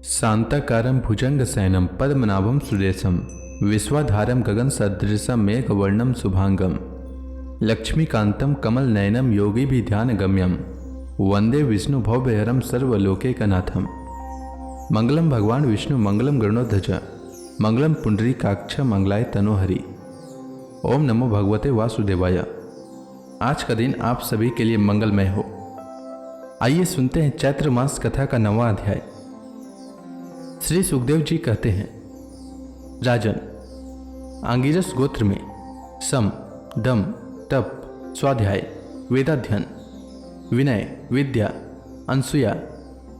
शांताकारं भुजंगशयनं पद्मनाभं सुरेशं विश्वाधारं गगनसदृशं मेघवर्णं शुभांगं लक्ष्मीकान्तं कमलनयनं योगिभिध्यानगम्यं वंदे विष्णुभवभयहरं सर्वलोकैकनाथं। मंगलम भगवान विष्णु मंगलम गरुड़ध्वज मंगलम पुंडरीकाक्ष मंगलाय तनोहरि। ओम नमो भगवते वासुदेवाय। आज का दिन आप सभी के लिए मंगलमय हो। आइए सुनते हैं चैत्र मास कथा का 9वां अध्याय। श्री सुखदेव जी कहते हैं, राजन, आंगिरस गोत्र में सम, दम, तप, स्वाध्याय, वेदाध्ययन, विनय, विद्या, अनसूया,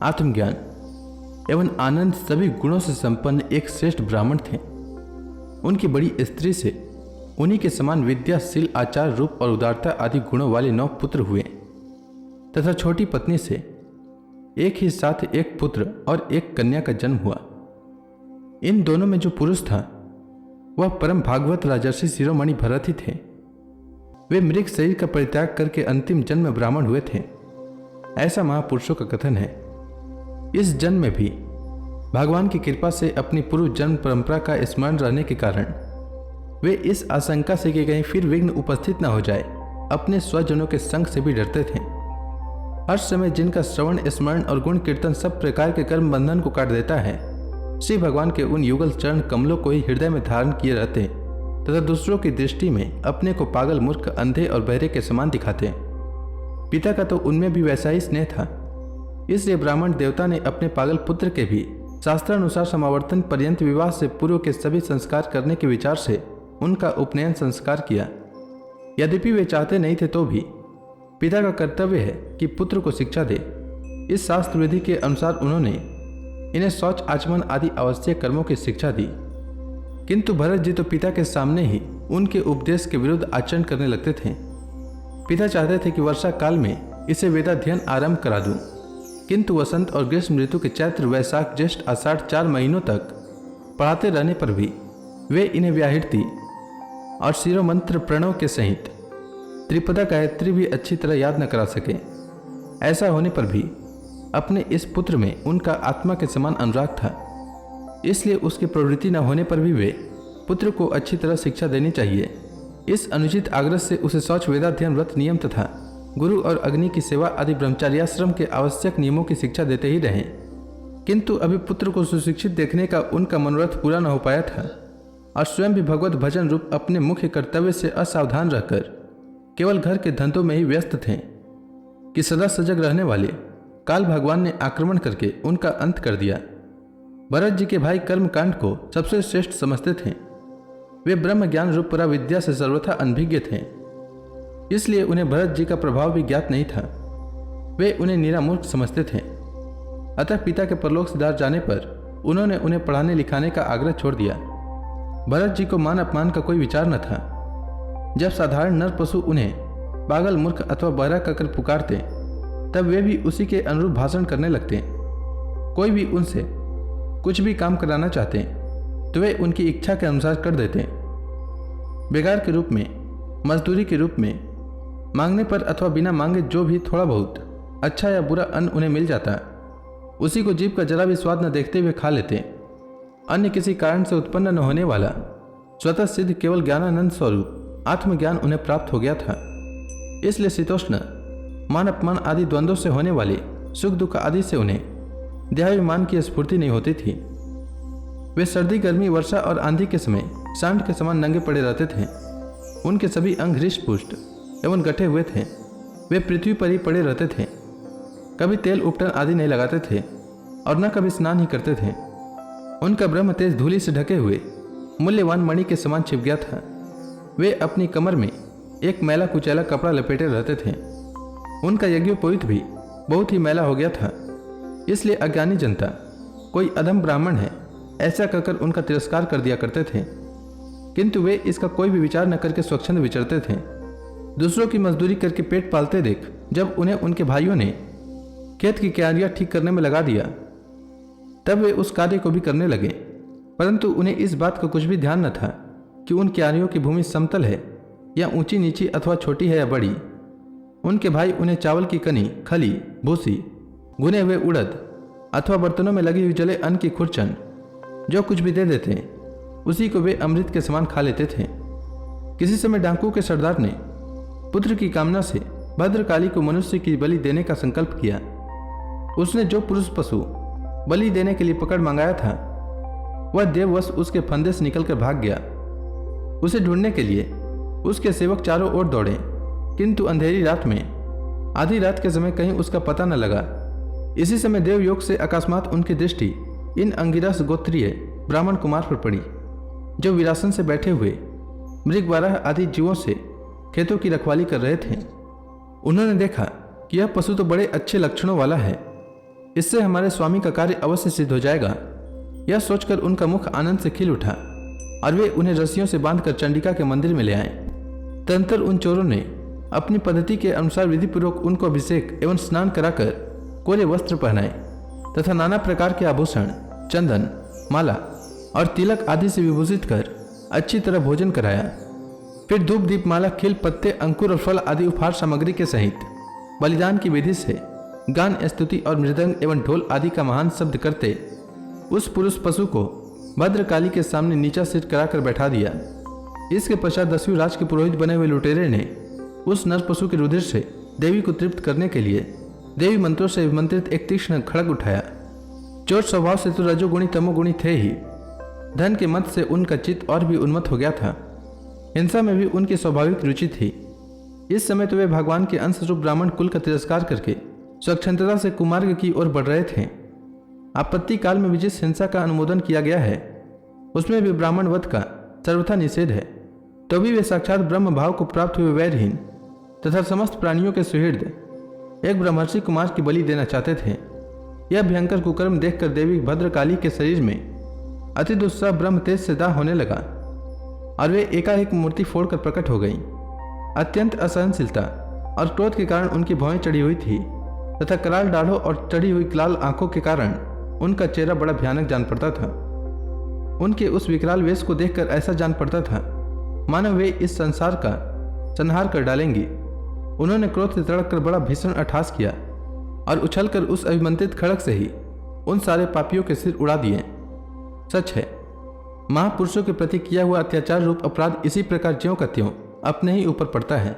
आत्मज्ञान एवं आनंद सभी गुणों से संपन्न एक श्रेष्ठ ब्राह्मण थे। उनकी बड़ी स्त्री से उन्हीं के समान विद्याशील, आचार, रूप और उदारता आदि गुणों वाले 9 पुत्र हुए तथा छोटी पत्नी से एक ही साथ एक पुत्र और एक कन्या का जन्म हुआ। इन दोनों में जो पुरुष था वह परम भागवत राजर्षि शिरोमणि भरत ही थे। वे मृग शरीर का परित्याग करके अंतिम जन्म में ब्राह्मण हुए थे, ऐसा महापुरुषों का कथन है। इस जन्म में भी भगवान की कृपा से अपनी पूर्व जन्म परंपरा का स्मरण रहने के कारण वे इस आशंका से कि कहीं फिर विघ्न उपस्थित न हो जाए, अपने स्वजनों के संग से भी डरते थे। हर समय जिनका श्रवण, स्मरण और गुण कीर्तन सब प्रकार के कर्म बंधन को काट देता है, श्री भगवान के उन युगल चरण कमलों को ही हृदय में धारण किए रहते तथा दूसरों की दृष्टि में अपने को पागल, मूर्ख, अंधे और बहरे के समान दिखाते। पिता का तो उनमें भी वैसा ही स्नेह था, इसलिए ब्राह्मण देवता ने अपने पागल पुत्र के भी शास्त्रानुसार समावर्तन पर्यंत विवाह से पूर्व के सभी संस्कार करने के विचार से उनका उपनयन संस्कार किया। यद्यपि वे चाहते नहीं थे तो भी पिता का कर्तव्य है कि पुत्र को शिक्षा दे। इस शास्त्र विधि के अनुसार उन्होंने इन्हें शौच, आचमन आदि आवश्यक कर्मों की शिक्षा दी। किंतु भरत जी तो पिता के सामने ही उनके उपदेश के विरुद्ध आचरण करने लगते थे। पिता चाहते थे कि वर्षा काल में इसे वेदाध्ययन आरंभ करा दूं, किंतु वसंत और ग्रीष्म ऋतु के चैत्र, वैशाख, ज्येष्ठ, आषाढ़ 4 महीनों तक पढ़ाते रहने पर भी वे इन्हें व्याहृति और शिरोमंत्र प्रणव के सहित त्रिपदा गायत्री भी अच्छी तरह याद न करा सके। ऐसा होने पर भी अपने इस पुत्र में उनका आत्मा के समान अनुराग था, इसलिए उसकी प्रवृत्ति न होने पर भी वे पुत्र को अच्छी तरह शिक्षा देनी चाहिए। इस अनुचित आग्रह से उसे शौच, वेदाध्ययन, व्रत, नियम तथा गुरु और अग्नि की सेवा आदि ब्रह्मचार्याश्रम के आवश्यक नियमों की शिक्षा देते ही रहे। किंतु अभी पुत्र को सुशिक्षित देखने का उनका मनोरथ पूरा न हो पाया था और स्वयं भी भगवत भजन रूप अपने मुख्य कर्तव्य से असावधान रहकर केवल घर के धंधों में ही व्यस्त थे कि सदा सजग रहने वाले काल भगवान ने आक्रमण करके उनका अंत कर दिया। भरत जी के भाई कर्मकांड को सबसे श्रेष्ठ समझते थे। वे ब्रह्म ज्ञान रूप परा विद्या से सर्वथा अनभिज्ञ थे, इसलिए उन्हें भरत जी का प्रभाव भी ज्ञात नहीं था। वे उन्हें निरामूर्ख समझते थे। अतः पिता के परलोक सिधार जाने पर उन्होंने उन्हें पढ़ाने लिखाने का आग्रह छोड़ दिया। भरत जी को मान अपमान का कोई विचार न था। जब साधारण नर पशु उन्हें पागल, मूर्ख अथवा बहरा कहकर पुकारते तब वे भी उसी के अनुरूप भाषण करने लगते। कोई भी उनसे कुछ भी काम कराना चाहते तो वे उनकी इच्छा के अनुसार कर देते। बेगार के रूप में, मजदूरी के रूप में, मांगने पर अथवा बिना मांगे जो भी थोड़ा बहुत अच्छा या बुरा अन्न उन्हें मिल जाता, उसी को जीभ का जरा भी स्वाद न देखते हुए खा लेते। अन्य किसी कारण से उत्पन्न न होने वाला स्वतः सिद्ध केवल ज्ञानानंद स्वरूप आत्मज्ञान उन्हें प्राप्त हो गया था। इसलिए शीतोष्ण, मान अपमान आदि द्वंद्वों से होने वाले सुख दुख आदि से उन्हें देहाभिमान की स्फूर्ति नहीं होती थी। वे सर्दी, गर्मी, वर्षा और आंधी के समय सांड के समान नंगे पड़े रहते थे। उनके सभी अंग हृष्ट पुष्ट एवं गठे हुए थे। वे पृथ्वी पर ही पड़े रहते थे, कभी तेल उपटन आदि नहीं लगाते थे और न कभी स्नान ही करते थे। उनका ब्रह्म तेज धूलि से ढके हुए मूल्यवान मणि के समान छिप गया था। वे अपनी कमर में एक मैला कुचैला कपड़ा लपेटे रहते थे। उनका यज्ञोपवीत भी बहुत ही मैला हो गया था, इसलिए अज्ञानी जनता कोई अधम ब्राह्मण है ऐसा कहकर उनका तिरस्कार कर दिया करते थे। किंतु वे इसका कोई भी विचार न करके स्वच्छंद विचरते थे। दूसरों की मजदूरी करके पेट पालते देख जब उन्हें उनके भाइयों ने खेत की क्यारियां ठीक करने में लगा दिया तब वे उस कार्य को भी करने लगे, परंतु उन्हें इस बात का कुछ भी ध्यान न था कि उन क्यारियों की भूमि समतल है या ऊंची नीची अथवा छोटी है या बड़ी। उनके भाई उन्हें चावल की कनी, खली, भूसी, भुने हुए उड़द, अथवा बर्तनों में लगी हुई जले अन्न की खुरचन जो कुछ भी दे देते उसी को वे अमृत के समान खा लेते थे। किसी समय डाकू के सरदार ने पुत्र की कामना से भद्रकाली को मनुष्य की बलि देने का संकल्प किया। उसने जो पुरुष पशु बलि देने के लिए पकड़ मंगाया था वह देववश उसके फंदे से निकलकर भाग गया। उसे ढूंढने के लिए उसके सेवक चारों ओर दौड़े, किंतु अंधेरी रात में आधी रात के समय कहीं उसका पता न लगा। इसी समय देवयोग से अकस्मात उनकी दृष्टि इन अंगिरस गोत्रीय ब्राह्मण कुमार पर पड़ी, जो विरासन से बैठे हुए मृगवाराह आदि जीवों से खेतों की रखवाली कर रहे थे। उन्होंने देखा कि यह पशु तो बड़े अच्छे लक्षणों वाला है, इससे हमारे स्वामी का कार्य अवश्य सिद्ध हो जाएगा। यह सोचकर उनका मुख आनंद से खिल उठा और वे उन्हें रस्सियों से बांधकर चंडिका के मंदिर में ले आए। तदंतर उन चोरों ने अपनी पद्धति के अनुसार विधिपूर्वक उनको अभिषेक एवं स्नान कराकर कोरे वस्त्र पहनाए तथा नाना प्रकार के आभूषण, चंदन, माला और तिलक आदि से विभूषित कर अच्छी तरह भोजन कराया। फिर धूप, दीप, माला, खिल, पत्ते, अंकुर और फल आदि उपहार सामग्री के सहित बलिदान की विधि से गान, स्तुति और मृदंग एवं ढोल आदि का महान शब्द करते उस पुरुष पशु को भद्रकाली के सामने नीचा सिर कराकर बैठा दिया। इसके पश्चात 10वीं राज के पुरोहित बने हुए लुटेरे ने उस नर पशु के रुधिर से देवी को तृप्त करने के लिए देवी मंत्रों से विमंत्रित एक तीक्ष्ण खड़ग उठाया। चोर स्वभाव से तो रजोगुणी तमोगुणी थे ही, धन के मत से उनका चित्त और भी उन्मत्त हो गया था। हिंसा में भी उनकी स्वाभाविक रुचि थी। इस समय तो वे भगवान के अंश रूप ब्राह्मण कुल का तिरस्कार करके स्वच्छंदता से कुमार्ग की ओर बढ़ रहे थे। आपत्ति काल में भी जिस हिंसा का अनुमोदन किया गया है उसमें भी ब्राह्मण वध का सर्वथा निषेध है। तो भी वे साक्षात ब्रह्म भाव को प्राप्त हुए वैरहीन तथा समस्त प्राणियों के सुहृद एक ब्रह्मर्षि कुमार की बलि देना चाहते थे। यह भयंकर कुकर्म देखकर देवी भद्रकाली के शरीर में अति दुस्साह ब्रह्म तेज से दाह होने लगा और वे एकाएक मूर्ति फोड़कर प्रकट हो गई। अत्यंत असहनशीलता और क्रोध के कारण उनकी भौहें चढ़ी हुई थी तथा कराल दाढ़ों और चढ़ी हुई लाल आंखों के कारण उनका चेहरा बड़ा भयानक जान पड़ता था। उनके उस विकराल वेश को देखकर ऐसा जान पड़ता था मानो वे इस संसार का संहार कर डालेंगी। उन्होंने क्रोध से तड़क कर बड़ा भीषण अट्टहास किया और उछलकर उस अभिमंत्रित खड़ग से ही उन सारे पापियों के सिर उड़ा दिए। सच है, महापुरुषों के प्रति किया हुआ अत्याचार रूप अपराध इसी प्रकार ज्यों का त्यों अपने ही ऊपर पड़ता है।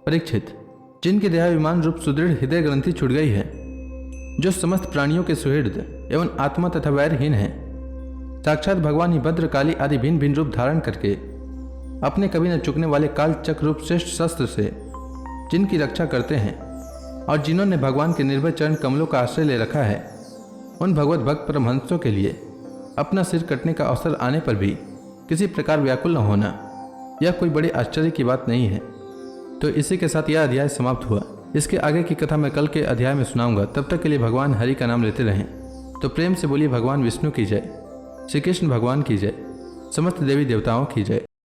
परीक्षित, जिनके देहाभिमान रूप सुदृढ़ हृदय ग्रंथि छूट गई है, जो समस्त प्राणियों के सुहृद एवं आत्मा तथा वैरहीन है, साक्षात भगवान ही भद्रकाली आदि भिन्न भिन्न रूप धारण करके अपने कभी न चुकने वाले काल चक्र रूप श्रेष्ठ शस्त्र से जिनकी रक्षा करते हैं और जिन्होंने भगवान के निर्भय चरण कमलों का आश्रय ले रखा है, उन भगवत भक्त परमहंसों के लिए अपना सिर कटने का अवसर आने पर भी किसी प्रकार व्याकुल न होना, यह कोई बड़े आश्चर्य की बात नहीं है। तो इसी के साथ यह अध्याय समाप्त हुआ। इसके आगे की कथा मैं कल के अध्याय में सुनाऊंगा। तब तक के लिए भगवान हरि का नाम लेते रहें। तो प्रेम से बोलिए भगवान विष्णु की जय, श्री कृष्ण भगवान की जय, समस्त देवी देवताओं की जय।